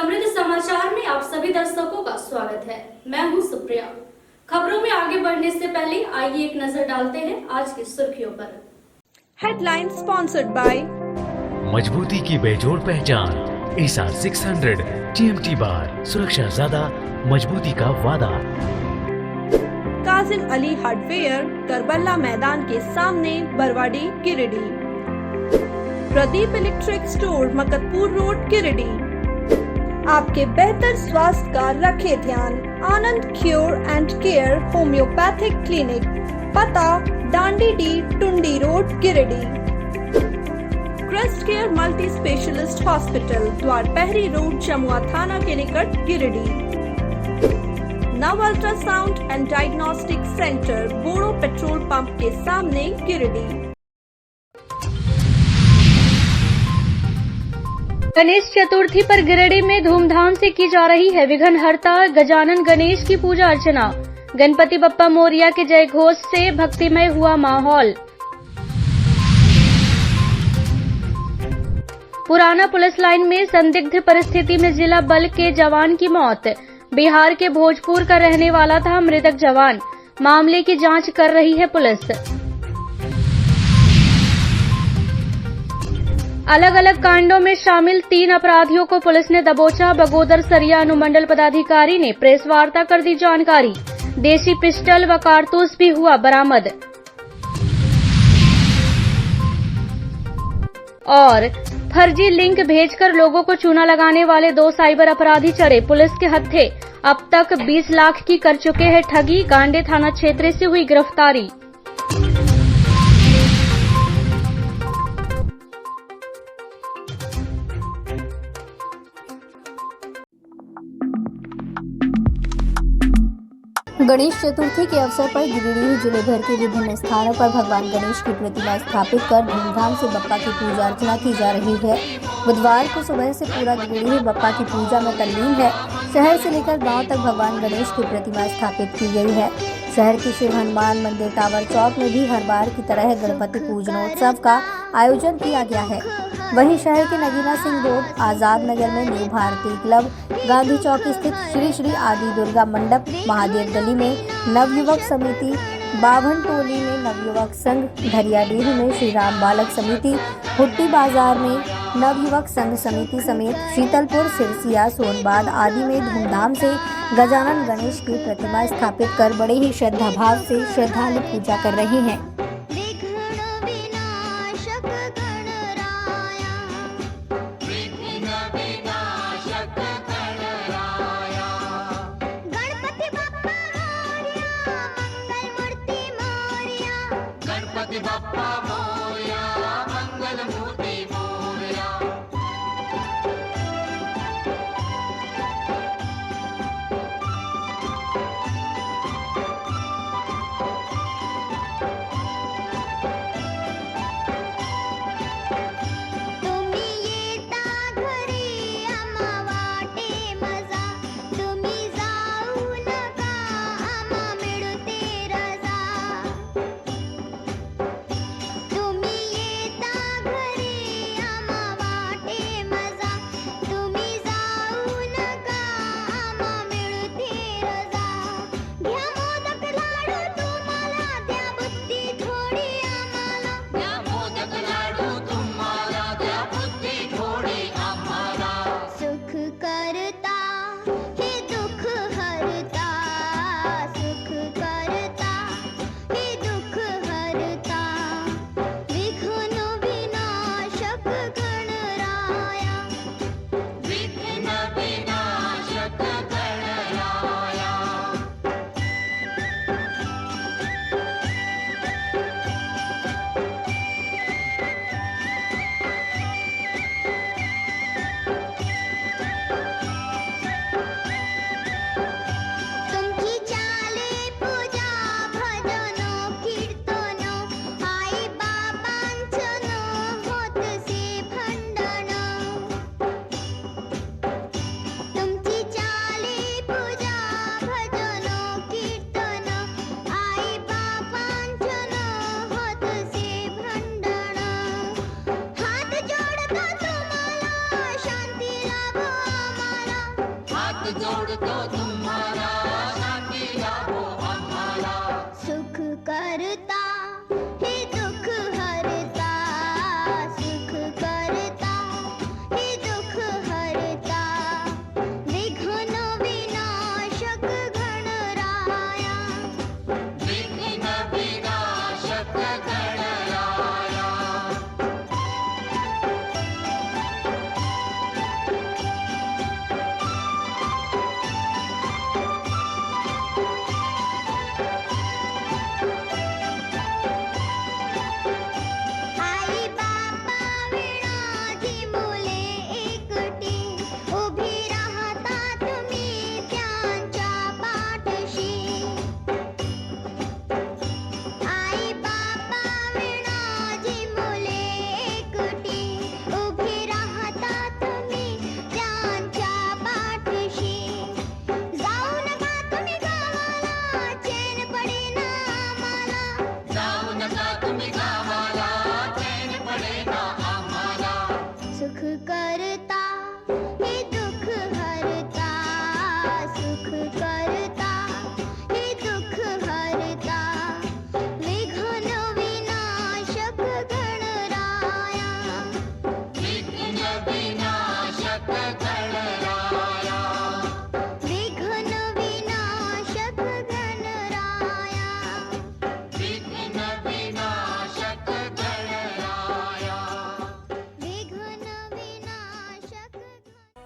समृद्ध समाचार में आप सभी दर्शकों का स्वागत है। मैं हूं सुप्रिया। खबरों में आगे बढ़ने से पहले आइए एक नजर डालते हैं आज की सुर्खियों पर। हेडलाइन स्पॉन्सर्ड बाय मजबूती की बेजोड़ पहचान एसआर 600 TMT बार, सुरक्षा ज्यादा, मजबूती का वादा। काजिम अली हार्डवेयर, करबला मैदान के सामने, Barwadi, Giridih. Pradeep electric store, Maktapur road, Giridih. आपके बेहतर स्वास्थ्य का रखे ध्यान। Anand cure and care homeopathic clinic, पता डांडी डी, Tundi road, Giridih. Crest care multi specialist hospital, Dwarpahari road, Jamua थाना के निकट, Giridih. Nav ultrasound and diagnostic centre, Bodo petrol pump के सामने, गिरिडीह। गणेश चतुर्थी पर गिरिडीह में धूमधाम से की जा रही है विघ्नहर्ता गजानन गणेश की पूजा अर्चना। गणपति बप्पा मोरिया के जय घोष से भक्तिमय हुआ माहौल। पुराना पुलिस लाइन में संदिग्ध परिस्थिति में जिला बल के जवान की मौत। बिहार के भोजपुर का रहने वाला था मृतक जवान। मामले की जांच कर रही है पुलिस। अलग अलग कांडों में शामिल 3 अपराधियों को पुलिस ने दबोचा। बगोदर सरिया अनुमंडल पदाधिकारी ने प्रेस वार्ता कर दी जानकारी। देसी पिस्टल व कारतूस भी हुआ बरामद। और फर्जी लिंक भेजकर लोगों को चूना लगाने वाले 2 साइबर अपराधी चढ़े पुलिस के हत्थे। अब तक 20 लाख की कर चुके हैं ठगी। गांडे थाना क्षेत्र से हुई गिरफ्तारी। गणेश चतुर्थी के अवसर पर गिरिडीह जिले भर के विभिन्न स्थानों पर भगवान गणेश की प्रतिमा स्थापित कर धूमधाम से बप्पा की पूजा अर्चना की जा रही है। बुधवार को सुबह से पूरा गिरिडीह बप्पा की पूजा में तल्लीन है। शहर से लेकर गांव तक भगवान गणेश की प्रतिमा स्थापित की गई है। शहर के शिव हनुमान मंदिर टावर चौक में भी हर बार की तरह गणपति पूजनोत्सव का आयोजन किया गया है। वहीं शहर के नगीना सिंह रोड, आजाद नगर में न्यू भारती क्लब, गांधी चौक स्थित श्री श्री आदि दुर्गा मंडप, महादेव गली में नवयुवक समिति, बाभन टोली में नवयुवक संघ, धरियाडीह में श्री राम बालक समिति, हुट्टी बाजार में नवयुवक संघ समिति समेत शीतलपुर, सिरसिया, सोनबाद आदि में धूमधाम से गजानन गणेश की प्रतिमा स्थापित कर बड़े ही श्रद्धा भाव से श्रद्धालु पूजा कर रहे हैं। सुख करता हे दुख हरता, सुख करता हे दुख हरता, विघ्न विनाशक गणराया, विघ्न विनाशक गणराया। आई बापा विणाची मुले एकटी, उभी राहता तुम्ही त्यांच्या पाठशी। आई बापा विणाची मुले एकटी, उभी राहता तुम्ही त्यांच्या पाठशी। जाऊ नका तुम्ही गावाला, चैन पडेना आम्हाला, जाऊ नका तुम्ही गावाला, चैन पडेना आम्हाला। सुख करता हे दुख हरता, सुख करता हे दुख हरता, विघ्न विनाशक गणराया, विघ्न विनाशक गणराया, विघ्न विनाशक गणराया, विघ्न विनाशक गणराया, विघ्न विनाशक।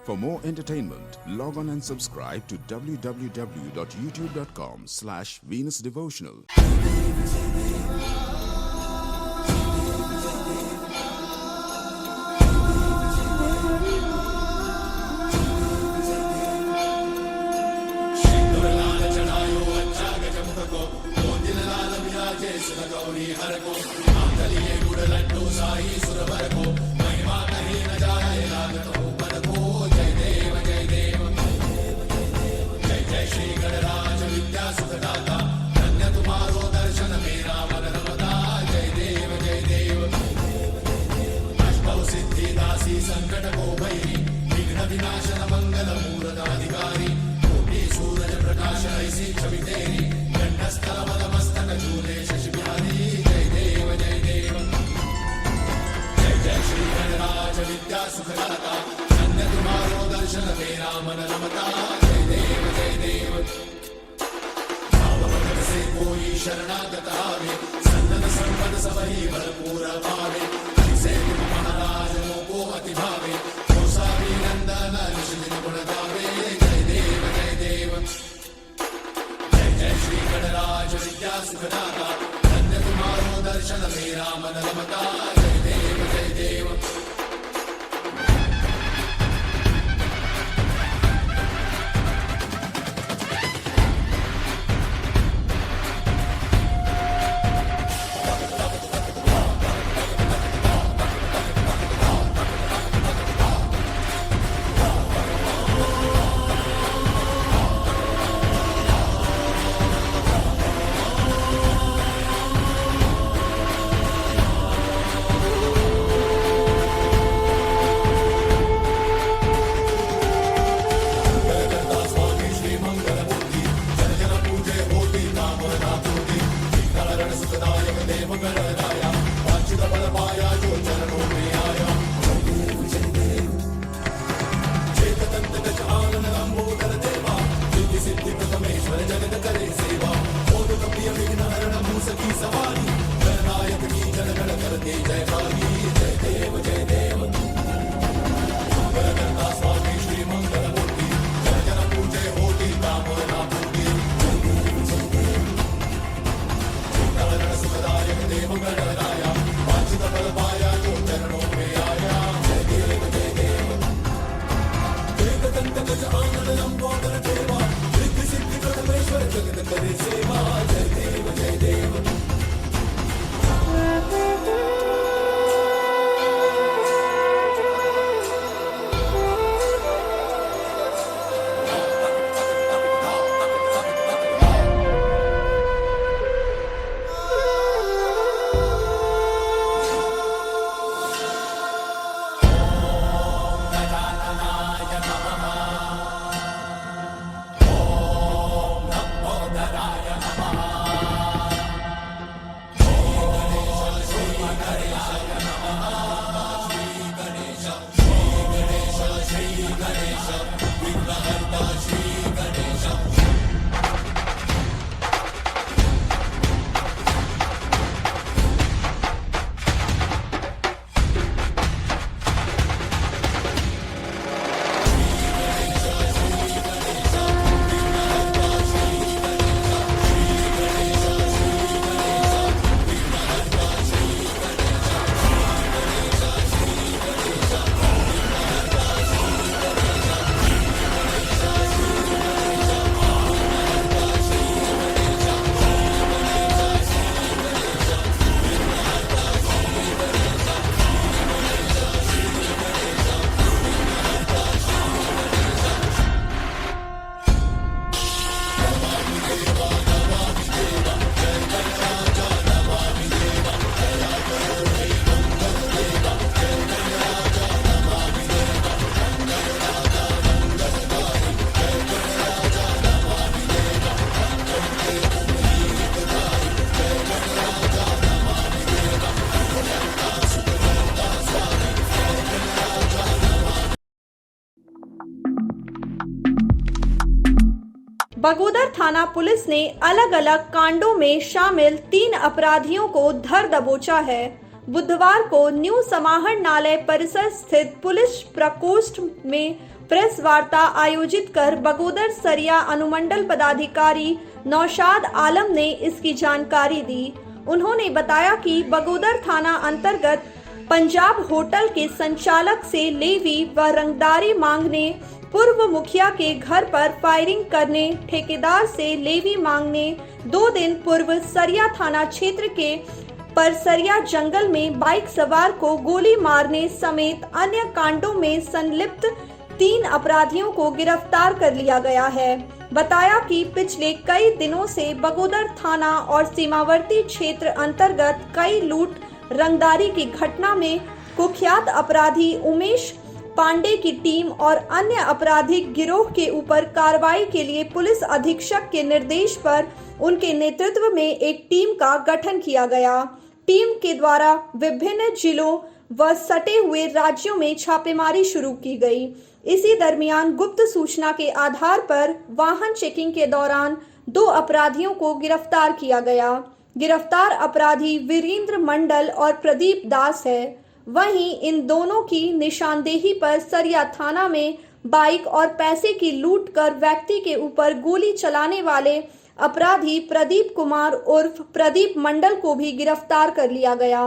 For more entertainment, log on and subscribe to www.youtube.com/venusdevotional. Bagodar थाना पुलिस ने अलग अलग कांडों में शामिल 3 अपराधियों को धर दबोचा है। बुधवार को न्यू समाहरणालय परिसर स्थित पुलिस प्रकोष्ठ में प्रेस वार्ता आयोजित कर बगोदर सरिया अनुमंडल पदाधिकारी नौशाद आलम ने इसकी जानकारी दी। उन्होंने बताया कि बगोदर थाना अंतर्गत पंजाब होटल के संचालक से लेवी व रंगदारी मांगने, पूर्व मुखिया के घर पर फायरिंग करने, ठेकेदार से लेवी मांगने, 2 दिन पूर्व सरिया थाना क्षेत्र के परसरिया जंगल में बाइक सवार को गोली मारने समेत अन्य कांडों में संलिप्त 3 अपराधियों को गिरफ्तार कर लिया गया है। बताया कि पिछले कई दिनों से बगोदर थाना और सीमावर्ती क्षेत्र अंतर्गत कई लूट रंगदारी की घटना में कुख्यात अपराधी उमेश पांडे की टीम और अन्य आपराधिक गिरोह के ऊपर कार्रवाई के लिए पुलिस अधीक्षक के निर्देश पर उनके नेतृत्व में एक टीम का गठन किया गया। टीम के द्वारा विभिन्न जिलों व सटे हुए राज्यों में छापेमारी शुरू की गई। इसी दरमियान गुप्त सूचना के आधार पर वाहन चेकिंग के दौरान 2 अपराधियों को गिरफ्तार किया गया। गिरफ्तार अपराधी वीरेंद्र मंडल और प्रदीप दास है। वहीं इन दोनों की निशानदेही पर सरिया थाना में बाइक और पैसे की लूट कर व्यक्ति के ऊपर गोली चलाने वाले अपराधी प्रदीप कुमार उर्फ प्रदीप मंडल को भी गिरफ्तार कर लिया गया।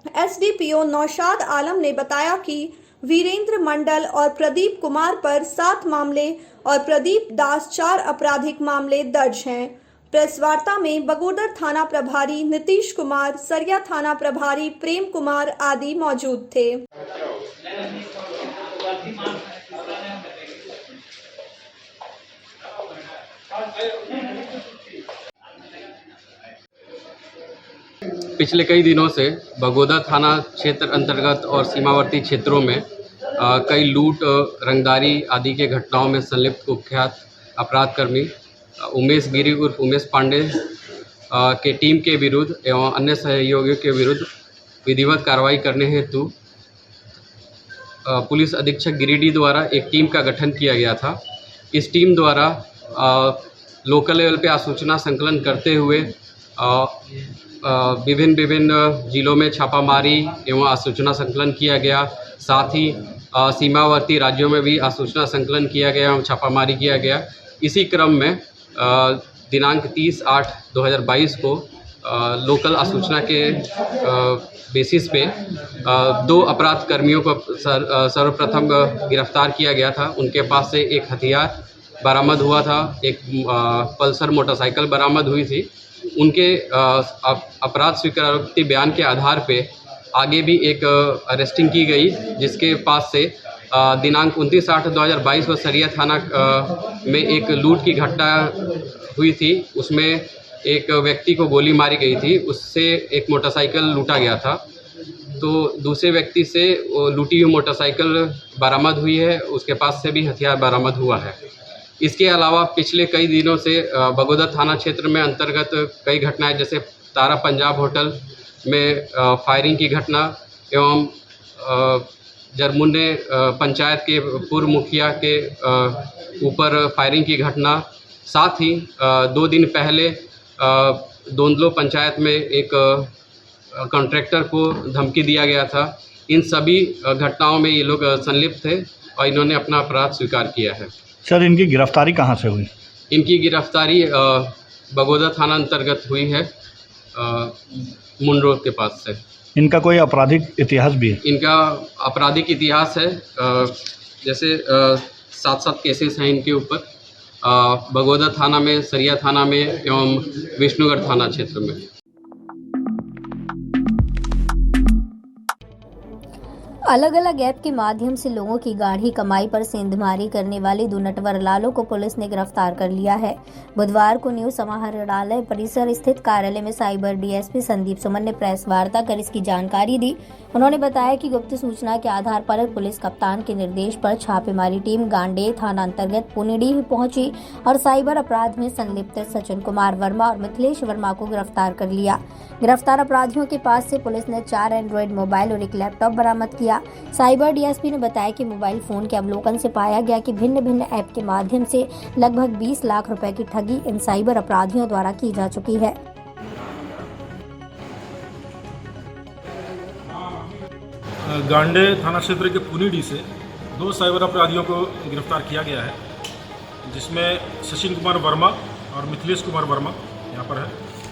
एसडीपीओ नौशाद आलम ने बताया कि वीरेंद्र मंडल और प्रदीप कुमार पर 7 मामले और प्रदीप दास 4 आपराधिक मामले दर्ज हैं। प्रेस वार्ता में बगोदर थाना प्रभारी नीतीश कुमार, सरिया थाना प्रभारी प्रेम कुमार आदि मौजूद थे। पिछले कई दिनों से बगोदर थाना क्षेत्र अंतर्गत और सीमावर्ती क्षेत्रों में कई लूट, रंगदारी आदि के घटनाओं में संलिप्त कुख्यात अपराधकर्मी उमेश गिरी उर्फ उमेश पांडे के टीम के विरुद्ध एवं अन्य सहयोगियों के विरुद्ध विधिवत कार्रवाई करने हेतु पुलिस अधीक्षक गिरिडीह द्वारा एक टीम का गठन किया गया था। इस टीम द्वारा लोकल लेवल पे आसूचना संकलन करते हुए विभिन्न जिलों में छापामारी एवं आसूचना संकलन किया गया। साथ ही सीमावर्ती राज्यों में भी आसूचना संकलन किया गया एवं छापामारी किया गया। इसी क्रम में दिनांक 30/8/2022 को लोकल आसूचना के बेसिस पे 2 अपराध कर्मियों को सर्वप्रथम गिरफ्तार किया गया था। उनके पास से एक हथियार बरामद हुआ था, एक पल्सर मोटरसाइकिल बरामद हुई थी। उनके अपराध स्वीकारोक्ति बयान के आधार पे आगे भी एक अरेस्टिंग की गई, जिसके पास से दिनांक 29/8/2022 को सरिया थाना में एक लूट की घटना हुई थी। उसमें एक व्यक्ति को गोली मारी गई थी, उससे एक मोटरसाइकिल लूटा गया था। तो दूसरे व्यक्ति से लूटी हुई मोटरसाइकिल बरामद हुई है, उसके पास से भी हथियार बरामद हुआ है। इसके अलावा पिछले कई दिनों से बगोदर थाना क्षेत्र में अंतर्गत कई घटनाएं, जैसे तारा पंजाब होटल में फायरिंग की घटना एवं जरमुंडे पंचायत के पूर्व मुखिया के ऊपर फायरिंग की घटना, साथ ही 2 दिन पहले दोंदलो पंचायत में एक कॉन्ट्रैक्टर को धमकी दिया गया था। इन सभी घटनाओं में ये लोग संलिप्त थे और इन्होंने अपना अपराध स्वीकार किया है। सर, इनकी गिरफ्तारी कहाँ से हुई? इनकी गिरफ्तारी बगोदर थाना अंतर्गत हुई है, मुंड रोड के पास से। इनका कोई आपराधिक इतिहास भी है? इनका आपराधिक इतिहास है, जैसे 7 केसेस हैं इनके ऊपर बगोदर थाना में, सरिया थाना में एवं विष्णुगढ़ थाना क्षेत्र में। अलग अलग ऐप के माध्यम से लोगों की गाढ़ी कमाई पर सेंधमारी करने वाले 2 नटवर लालों को पुलिस ने गिरफ्तार कर लिया है। बुधवार को न्यू समाहरणालय परिसर स्थित कार्यालय में साइबर डीएसपी संदीप सुमन ने प्रेस वार्ता कर इसकी जानकारी दी। उन्होंने बताया कि गुप्त सूचना के आधार पर पुलिस कप्तान के निर्देश पर छापेमारी टीम गांडेय थाना अंतर्गत पुनेडीह पहुंची और साइबर अपराध में संलिप्त सचिन कुमार वर्मा और मिथिलेश वर्मा को गिरफ्तार कर लिया। गिरफ्तार अपराधियों के पास से पुलिस ने 4 एंड्रॉइड मोबाइल और एक लैपटॉप बरामद किया। किया। साइबर डीएसपी ने बताया कि मोबाइल फोन के अवलोकन से पाया गया कि भिन्न भिन्न ऐप के माध्यम से लगभग 20 लाख रुपए की ठगी इन साइबर अपराधियों द्वारा की जा चुकी है। गांडे थाना क्षेत्र के पुनीडी से 2 साइबर अपराधियों को गिरफ्तार किया गया है, जिसमें सचिन कुमार वर्मा और मिथिलेश कुमार वर्मा यहाँ पर है।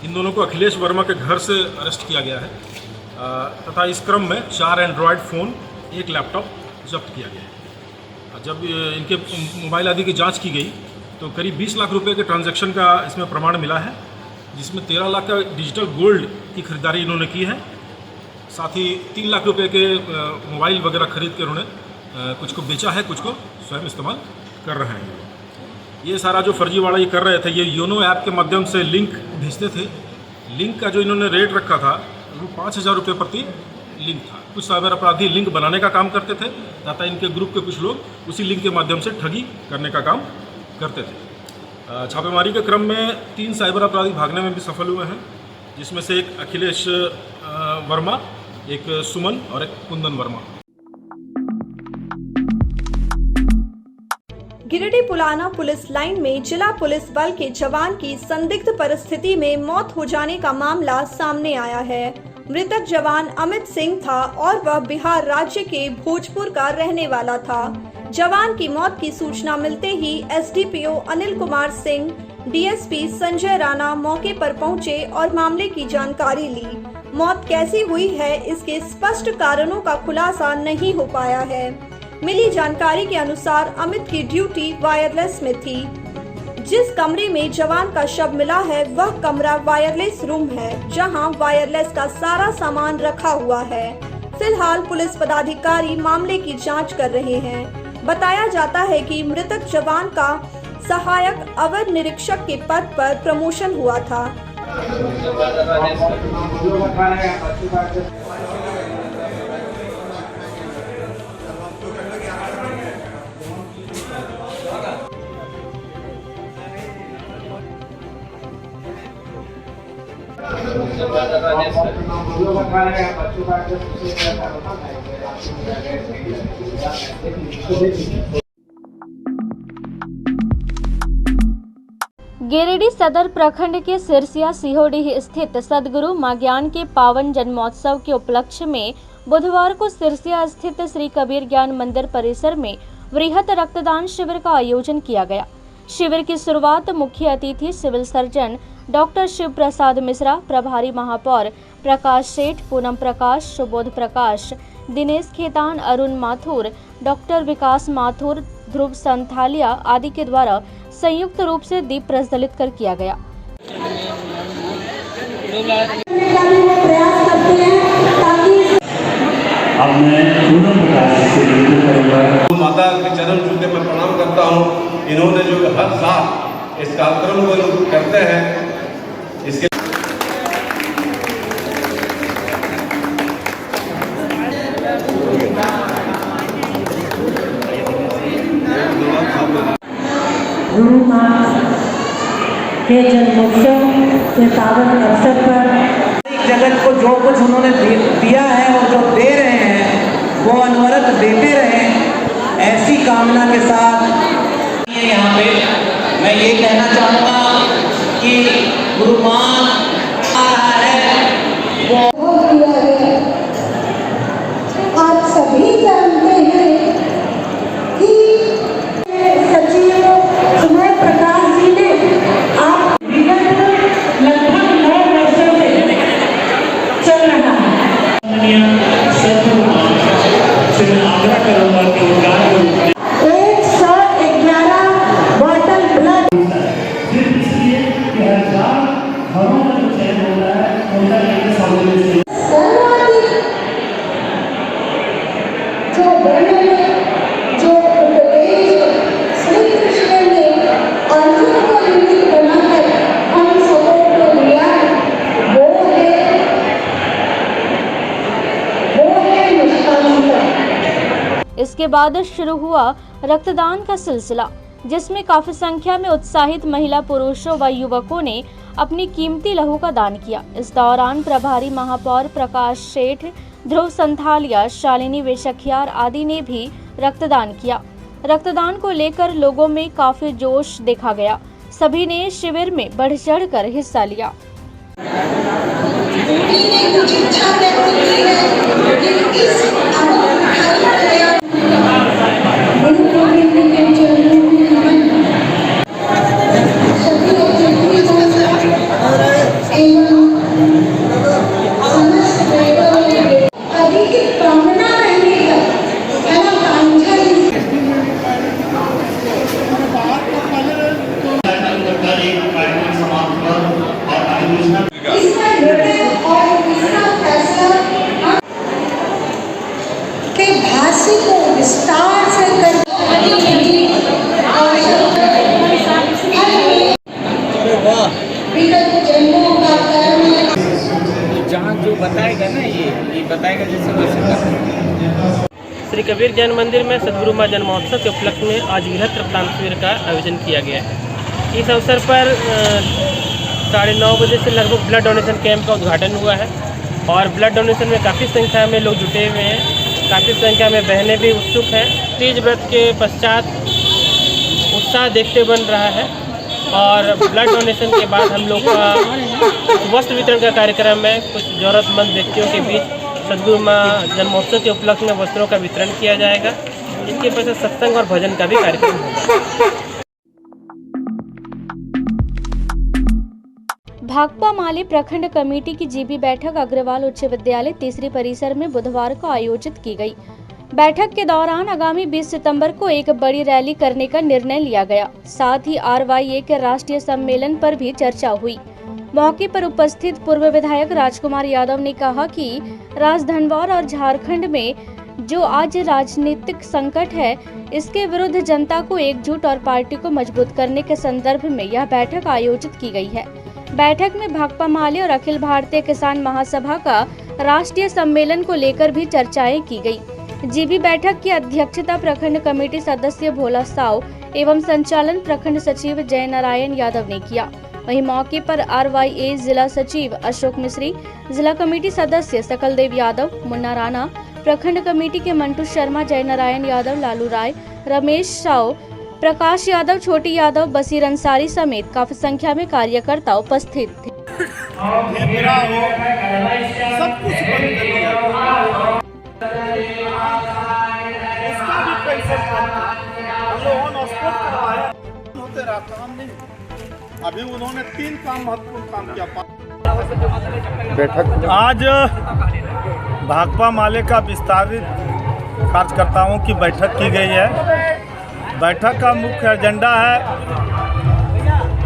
इन दोनों को अखिलेश वर्मा के घर से अरेस्ट किया गया है तथा इस क्रम में 4 एंड्रॉयड फ़ोन, 1 लैपटॉप जब्त किया गया है। जब इनके मोबाइल आदि की जांच की गई तो करीब 20 लाख रुपए के ट्रांजैक्शन का इसमें प्रमाण मिला है, जिसमें 13 लाख का डिजिटल गोल्ड की खरीदारी इन्होंने की है। साथ ही 3 लाख रुपए के मोबाइल वगैरह खरीद कर उन्होंने कुछ को बेचा है, कुछ को स्वयं इस्तेमाल कर रहे हैं। ये सारा जो फर्जीवाड़ा ये कर रहे थे, ये योनो ऐप के माध्यम से लिंक भेजते थे। लिंक का जो इन्होंने रेट रखा था वो 5,000 रुपये प्रति लिंक था। कुछ साइबर अपराधी लिंक बनाने का काम करते थे तथा इनके ग्रुप के कुछ लोग उसी लिंक के माध्यम से ठगी करने का काम करते थे। छापेमारी के क्रम में 3 साइबर अपराधी भागने में भी सफल हुए हैं, जिसमें से एक अखिलेश वर्मा, एक सुमन और एक कुंदन वर्मा। गिरिडीह पुलाना पुलिस लाइन में जिला पुलिस बल के जवान की संदिग्ध परिस्थिति में मौत हो जाने का मामला सामने आया है। मृतक जवान अमित सिंह था और वह बिहार राज्य के भोजपुर का रहने वाला था। जवान की मौत की सूचना मिलते ही एसडीपीओ अनिल कुमार सिंह, डीएसपी संजय राणा मौके पर पहुंचे और मामले की जानकारी ली। मौत कैसी हुई है, इसके स्पष्ट कारणों का खुलासा नहीं हो पाया है। मिली जानकारी के अनुसार अमित की ड्यूटी वायरलेस में थी। जिस कमरे में जवान का शव मिला है वह कमरा वायरलेस रूम है, जहां वायरलेस का सारा सामान रखा हुआ है। फिलहाल पुलिस पदाधिकारी मामले की जांच कर रहे हैं। बताया जाता है कि मृतक जवान का सहायक अवर निरीक्षक के पद पर प्रमोशन हुआ था। गिरिडीह सदर प्रखंड के सिरसिया सिहोडीह स्थित सदगुरु मां ज्ञान के पावन जन्मोत्सव के उपलक्ष्य में बुधवार को सिरसिया स्थित श्री कबीर ज्ञान मंदिर परिसर में वृहत रक्तदान शिविर का आयोजन किया गया। शिविर की शुरुआत मुख्य अतिथि सिविल सर्जन डॉक्टर शिव प्रसाद मिश्रा, प्रभारी महापौर प्रकाश सेठ, पूनम प्रकाश, सुबोध प्रकाश, दिनेश खेतान, अरुण माथुर, डॉक्टर विकास माथुर, ध्रुव संथालिया आदि के द्वारा संयुक्त रूप से दीप प्रज्वलित कर किया गया। माता के चरण छू के मैं प्रणाम करता हूँ। इन्होंने जो हर साल इस कार्यक्रम को करते हैं, इसके गुरु मां के जन्मोत्सव के पावन अवसर पर जगत को जो कुछ उन्होंने दिया है और जो दे रहे हैं वो अनवरत देते रहें, ऐसी कामना के साथ यहाँ पे मैं ये कहना चाहूँगा कि गुरु मां आ रहा है वो आप सभी जानते हैं कि सचिव सुमय प्रकाश जी ने आप लगभग 9 वर्षों से चल रहा है। आग्रह करूँगा कि 111 बॉटल ब्लड जो वर्णन जो उपदेश श्री कृष्ण ने अर्जुन को निमित्त बनाकर हम सबों को दिया, वो है निष्कामता। इसके बाद शुरू हुआ रक्तदान का सिलसिला, जिसमें काफी संख्या में उत्साहित महिला, पुरुषों व युवकों ने अपनी कीमती लहू का दान किया। इस दौरान प्रभारी महापौर प्रकाश सेठ, ध्रुव संथालिया, शालिनी वेशखियार आदि ने भी रक्तदान किया। रक्तदान को लेकर लोगों में काफी जोश देखा गया। सभी ने शिविर में बढ़ चढ़कर हिस्सा लिया। भाषी को विस्तार से जहाँ जो बताएगा ना ये बताएगा जैसे वैसे। श्री कबीर जैन मंदिर में सदगुरु माँ जन्मोत्सव के उपलक्ष्य में आज वृहद रक्तदान शिविर का आयोजन किया गया है। इस अवसर पर 9:30 बजे से लगभग ब्लड डोनेशन कैंप का उद्घाटन हुआ है और ब्लड डोनेशन में काफ़ी संख्या में लोग जुटे हुए हैं। काफ़ी संख्या में बहनें भी उत्सुक हैं। तीज व्रत के पश्चात उत्साह देखते बन रहा है और ब्लड डोनेशन के बाद हम लोग का वस्त्र वितरण का कार्यक्रम है। कुछ ज़रूरतमंद व्यक्तियों के बीच सदगुरु माँ जन्मोत्सव के उपलक्ष्य में वस्त्रों का वितरण किया जाएगा। इसके पश्चात सत्संग और भजन का भी कार्यक्रम होगा। भाकपा माले प्रखंड कमेटी की जीबी बैठक अग्रवाल उच्च विद्यालय तीसरी परिसर में बुधवार को आयोजित की गई। बैठक के दौरान आगामी 20 सितंबर को एक बड़ी रैली करने का निर्णय लिया गया। साथ ही RYA के राष्ट्रीय सम्मेलन पर भी चर्चा हुई। मौके पर उपस्थित पूर्व विधायक राजकुमार यादव ने कहा कि राजधनवार और झारखंड में जो आज राजनीतिक संकट है, इसके विरुद्ध जनता को एकजुट और पार्टी को मजबूत करने के संदर्भ में यह बैठक आयोजित की गई है। बैठक में भाकपा माले और अखिल भारतीय किसान महासभा का राष्ट्रीय सम्मेलन को लेकर भी चर्चाएं की गई। जीबी बैठक की अध्यक्षता प्रखंड कमेटी सदस्य भोला साव एवं संचालन प्रखंड सचिव जय नारायण यादव ने किया। वहीं मौके पर RYA जिला सचिव अशोक मिश्री, जिला कमेटी सदस्य सकलदेव यादव, मुन्ना राणा, प्रखंड कमेटी के मंटू शर्मा, जय नारायण यादव, लालू राय, रमेश साव, प्रकाश यादव, छोटी यादव, बसीर अंसारी समेत काफी संख्या में कार्यकर्ता उपस्थित थे। अभी उन्होंने 3 काम महत्वपूर्ण काम किया। बैठक आज भाकपा माले का विस्तारित कार्यकर्ताओं की बैठक की गई है। बैठक का मुख्य एजेंडा है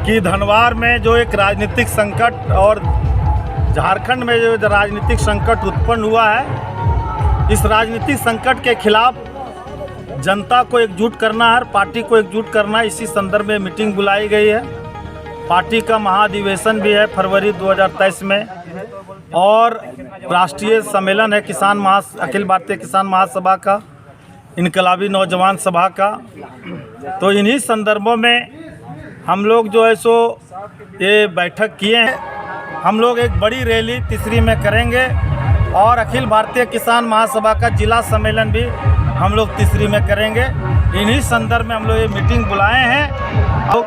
कि धनवार में जो एक राजनीतिक संकट और झारखंड में जो राजनीतिक संकट उत्पन्न हुआ है, इस राजनीतिक संकट के खिलाफ जनता को एकजुट करना है, पार्टी को एकजुट करना है। इसी संदर्भ में मीटिंग बुलाई गई है। पार्टी का महाधिवेशन भी है फरवरी 2023 में और राष्ट्रीय सम्मेलन है अखिल भारतीय किसान महासभा का, इनकलाबी नौजवान सभा का। तो इन्हीं संदर्भों में हम लोग जो है सो ये बैठक किए हैं। हम लोग एक बड़ी रैली तीसरी में करेंगे और अखिल भारतीय किसान महासभा का जिला सम्मेलन भी हम लोग तीसरी में करेंगे। इन्हीं संदर्भ में हम लोग ये मीटिंग बुलाए हैं और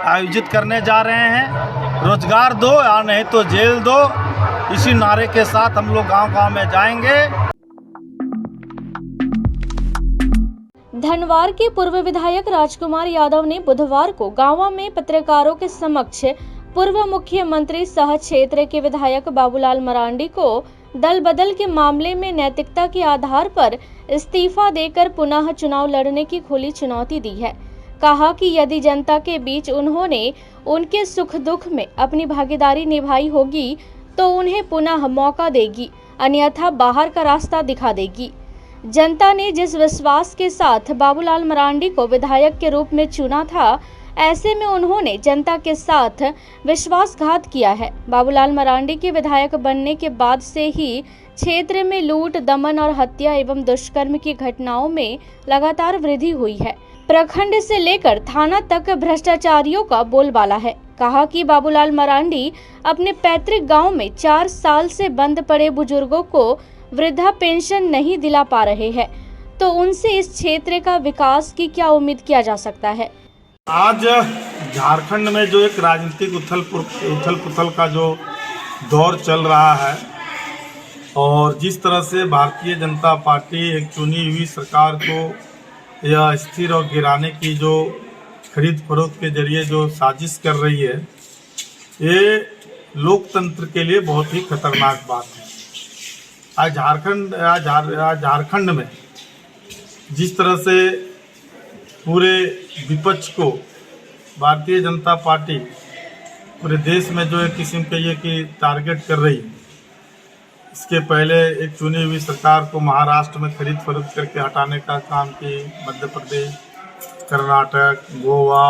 आयोजित करने जा रहे हैं। रोजगार दो या नहीं तो जेल दो, इसी नारे के साथ हम लोग गांव-गांव में जाएंगे। धनवार के पूर्व विधायक राजकुमार यादव ने बुधवार को गांव में पत्रकारों के समक्ष पूर्व मुख्यमंत्री सह क्षेत्र के विधायक बाबूलाल मरांडी को दल बदल के मामले में नैतिकता के आधार पर इस्तीफा देकर पुनः चुनाव लड़ने की खुली चुनौती दी है। कहा कि यदि जनता के बीच उन्होंने उनके सुख दुख में अपनी भागीदारी निभाई होगी तो उन्हें पुनः मौका देगी, अन्यथा बाहर का रास्ता दिखा देगी। जनता ने जिस विश्वास के साथ बाबूलाल मरांडी को विधायक के रूप में चुना था, ऐसे में उन्होंने जनता के साथ विश्वासघात किया है। बाबूलाल मरांडी के विधायक बनने के बाद से ही क्षेत्र में लूट, दमन और हत्या एवं दुष्कर्म की घटनाओं में लगातार वृद्धि हुई है। प्रखंड से लेकर थाना तक भ्रष्टाचारियों का बोलबाला है। कहा कि बाबूलाल मरांडी अपने पैतृक गांव में 4 साल से बंद पड़े बुजुर्गों को वृद्धा पेंशन नहीं दिला पा रहे हैं, तो उनसे इस क्षेत्र का विकास की क्या उम्मीद किया जा सकता है। आज झारखंड में जो एक राजनीतिक उथल पुथल का जो दौर चल रहा है और जिस तरह से भारतीय जनता पार्टी एक चुनी हुई सरकार को यह स्थिर और गिराने की जो खरीद फरोख्त के जरिए जो साजिश कर रही है, ये लोकतंत्र के लिए बहुत ही खतरनाक बात है। आज झारखंड में जिस तरह से पूरे विपक्ष को भारतीय जनता पार्टी पूरे देश में जो एक किस्म के ये कि टारगेट कर रही है, इसके पहले एक चुनी हुई सरकार को महाराष्ट्र में खरीद फरोख्त करके हटाने का काम की, मध्य प्रदेश, कर्नाटक, गोवा,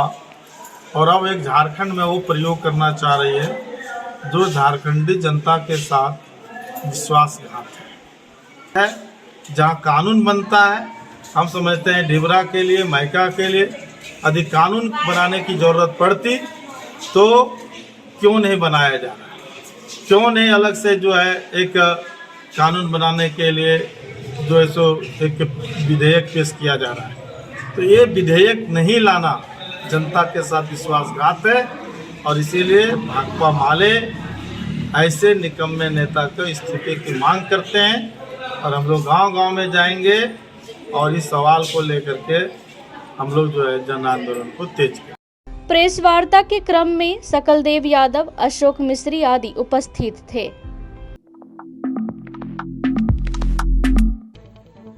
और अब एक झारखंड में वो प्रयोग करना चाह रही है जो झारखंडी जनता के साथ विश्वासघात है। जहाँ कानून बनता है, हम समझते हैं ढिबरा के लिए, माइका के लिए यदि कानून बनाने की ज़रूरत पड़ती तो क्यों नहीं बनाया जा रहा है, क्यों नहीं अलग से जो है एक कानून बनाने के लिए जो है सो एक विधेयक पेश किया जा रहा है। तो ये विधेयक नहीं लाना जनता के साथ विश्वासघात है और इसीलिए भाकपा माले ऐसे निकम्मे नेता को इस्तीफे की मांग करते हैं और हम लोग गांव-गांव में जाएंगे और इस सवाल को लेकर के हम लोग जो है जन आंदोलन को तेज करें। प्रेस वार्ता के क्रम में सकलदेव यादव, अशोक मिश्री आदि उपस्थित थे।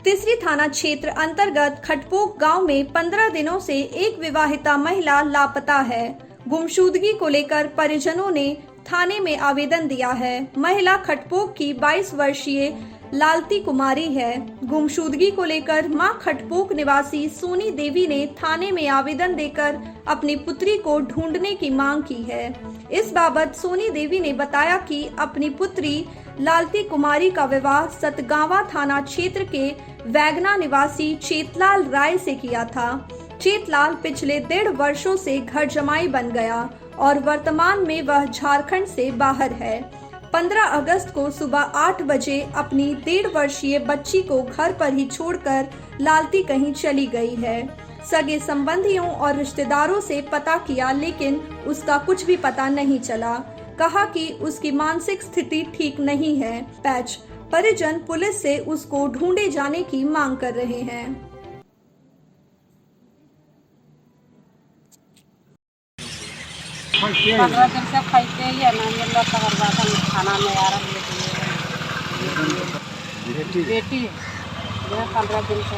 तीसरी थाना क्षेत्र अंतर्गत खटपोक गांव में 15 दिनों से एक विवाहिता महिला लापता है। गुमशुदगी को लेकर परिजनों ने थाने में आवेदन दिया है। महिला खटपोक की 22 वर्षीय लालती कुमारी है। गुमशुदगी को लेकर मां खटपोक निवासी सोनी देवी ने थाने में आवेदन देकर अपनी पुत्री को ढूंढने की मांग की है। इस बाबत सोनी देवी ने बताया कि अपनी पुत्री लालती कुमारी का विवाह सतगावा थाना क्षेत्र के वैगना निवासी चेतलाल राय से किया था। चेतलाल पिछले 1.5 वर्षों से घर जमाई बन गया और वर्तमान में वह झारखंड से बाहर है। 15 अगस्त को सुबह 8 बजे अपनी 1.5 वर्षीय बच्ची को घर पर ही छोड़कर लालती कहीं चली गई है। सगे संबंधियों और रिश्तेदारों से पता किया लेकिन उसका कुछ भी पता नहीं चला। कहा कि उसकी मानसिक स्थिति ठीक नहीं है। पैच परिजन पुलिस से उसको ढूंढे जाने की मांग कर रहे हैं। पंद्रह दिन से खाते ही है ना, मिल रहा खाना में आ रहा बेटी है 15 दिन से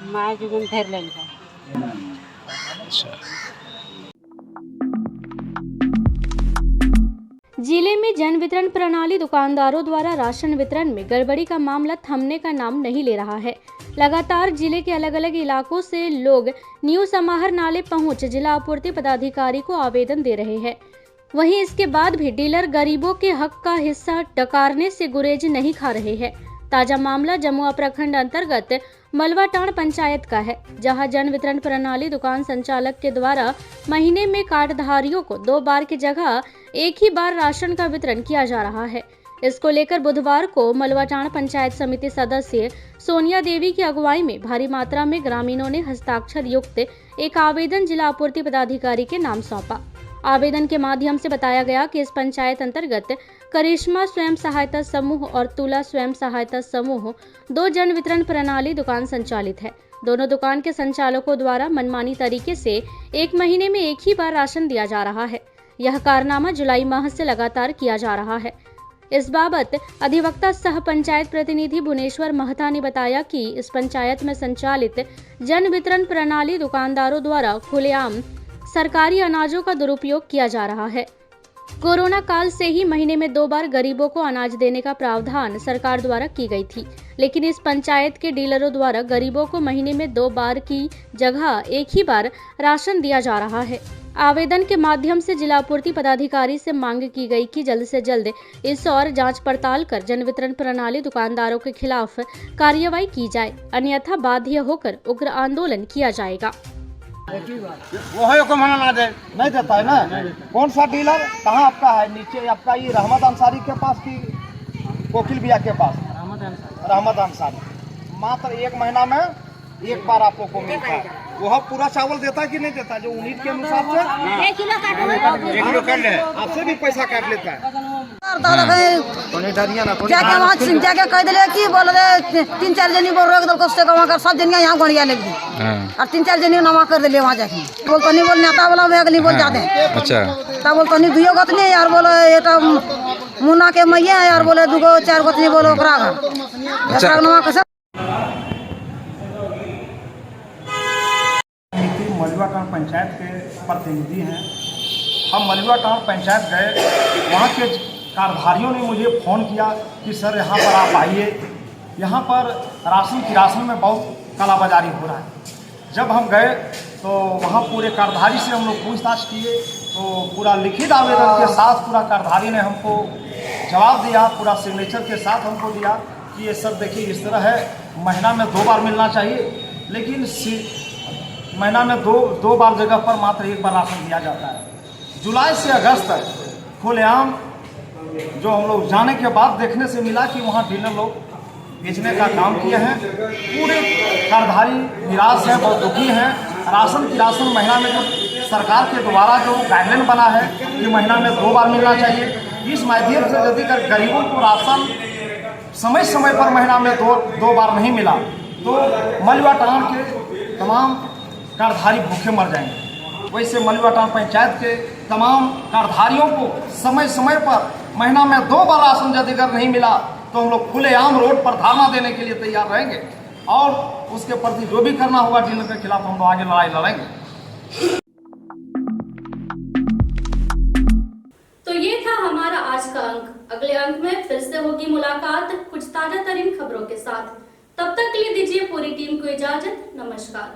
माँ जुगन धेर लेन का। जिले में जन वितरण प्रणाली दुकानदारों द्वारा राशन वितरण में गड़बड़ी का मामला थमने का नाम नहीं ले रहा है। लगातार जिले के अलग अलग इलाकों से लोग न्यू समाहर नाले पहुंच जिला आपूर्ति पदाधिकारी को आवेदन दे रहे हैं। वहीं इसके बाद भी डीलर गरीबों के हक का हिस्सा डकारने से गुरेज नहीं खा रहे हैं। ताजा मामला जमुआ प्रखंड अंतर्गत मलवाटाण पंचायत का है, जहां जन वितरण प्रणाली दुकान संचालक के द्वारा महीने में कार्डधारियों को 2 बार की जगह एक ही बार राशन का वितरण किया जा रहा है। इसको लेकर बुधवार को मलवाटाण पंचायत समिति सदस्य सोनिया देवी की अगुवाई में भारी मात्रा में ग्रामीणों ने हस्ताक्षर युक्त एक आवेदन जिला आपूर्ति पदाधिकारी के नाम सौंपा। आवेदन के माध्यम से बताया गया कि इस पंचायत अंतर्गत करिश्मा स्वयं सहायता समूह और तुला स्वयं सहायता समूह 2 जन वितरण प्रणाली दुकान संचालित है। दोनों दुकान के संचालकों द्वारा मनमानी तरीके से 1 महीने में एक ही बार राशन दिया जा रहा है। यह कारनामा जुलाई माह से लगातार किया जा रहा है। इस बाबत अधिवक्ता सह पंचायत प्रतिनिधि भुवनेश्वर महता ने बताया कि इस पंचायत में संचालित जन वितरण प्रणाली दुकानदारों द्वारा खुलेआम सरकारी अनाजों का दुरुपयोग किया जा रहा है। कोरोना काल से ही महीने में 2 बार गरीबों को अनाज देने का प्रावधान सरकार द्वारा की गई थी, लेकिन इस पंचायत के डीलरों द्वारा गरीबों को महीने में 2 बार की जगह एक ही बार राशन दिया जा रहा है। आवेदन के माध्यम से जिला आपूर्ति पदाधिकारी से मांग की गई कि जल्द से जल्द इस और जांच पड़ताल कर जन वितरण प्रणाली दुकानदारों के खिलाफ कार्रवाई की जाए, अन्यथा बाध्य होकर उग्र आंदोलन किया जाएगा। वो है को मना ना दे, नहीं देता है ना। कौन सा डीलर कहाँ आपका है? नीचे आपका ये रहमत अंसारी के पास की कोकिल भैया के पास रहमत अंसारी, मात्र 1 महीना में 1 बार आप लोग को मिलता है। वह पूरा चावल देता है कि नहीं देता, जो यूनिट के अनुसार से 1 किलो काट ले, आपसे भी पैसा काट लेता है। जाके कह दिले कि बोल रहे 3-4 जनी बोल रहे दल कष्ट कमा कर सब जनिया यहाँ गणिया लगी और 3-4 जनी नमा कर दिले वहाँ जाके बोलतो नहीं बोल नेता वाला में अगली बोल जाते अच्छा तब बोलतो नहीं दुइयो गतनी यार बोले एटा मुन्ना के मैया यार बोले दुगो 4 गतनी बोलो ओकरा घर अच्छा नमा कैसे मलुआटांड पंचायत के प्रतिनिधि हैं। हम मलुआटांड पंचायत गए, वहाँ के कारधारियों ने मुझे फ़ोन किया कि सर यहाँ पर आप आइए, यहाँ पर राशन में बहुत कालाबाजारी हो रहा है। जब हम गए तो वहाँ पूरे कारधारी से हम लोग पूछताछ किए तो पूरा लिखित आवेदन के साथ पूरा कारधारी ने हमको जवाब दिया, पूरा सिग्नेचर के साथ हमको दिया कि ये सर देखिए इस तरह है, महीना में 2 बार मिलना चाहिए, लेकिन महीना में दो बार जगह पर मात्र 1 बार राशन दिया जाता है। जुलाई से अगस्त तक खुलेआम जो हम लोग जाने के बाद देखने से मिला कि वहाँ डीलर लोग बेचने का काम किए हैं। पूरे कारधारी निराश हैं, बहुत दुखी हैं। राशन महीना में जो सरकार के द्वारा जो गाइडलाइन बना है कि महीना में 2 बार मिलना चाहिए, इस माध्यम से यदि गरीबों को राशन समय पर महीना में दो बार नहीं मिला तो मलुआटांड के तमाम कारधारी भूखे मर जाएंगे। वैसे मलुआटांड पंचायत के तमाम कारधारियों को समय पर महीना में 2 बार राशन यदि नहीं मिला तो हम लोग खुलेआम रोड पर धरना देने के लिए तैयार रहेंगे और उसके प्रति जो भी करना होगा डीलर के खिलाफ हम लोग आगे लड़ाई लड़ेंगे। तो ये था हमारा आज का अंक। अगले अंक में फिर से होगी मुलाकात कुछ ताजा तरीन खबरों के साथ। तब तक के लिए दीजिए पूरी टीम को इजाजत। नमस्कार।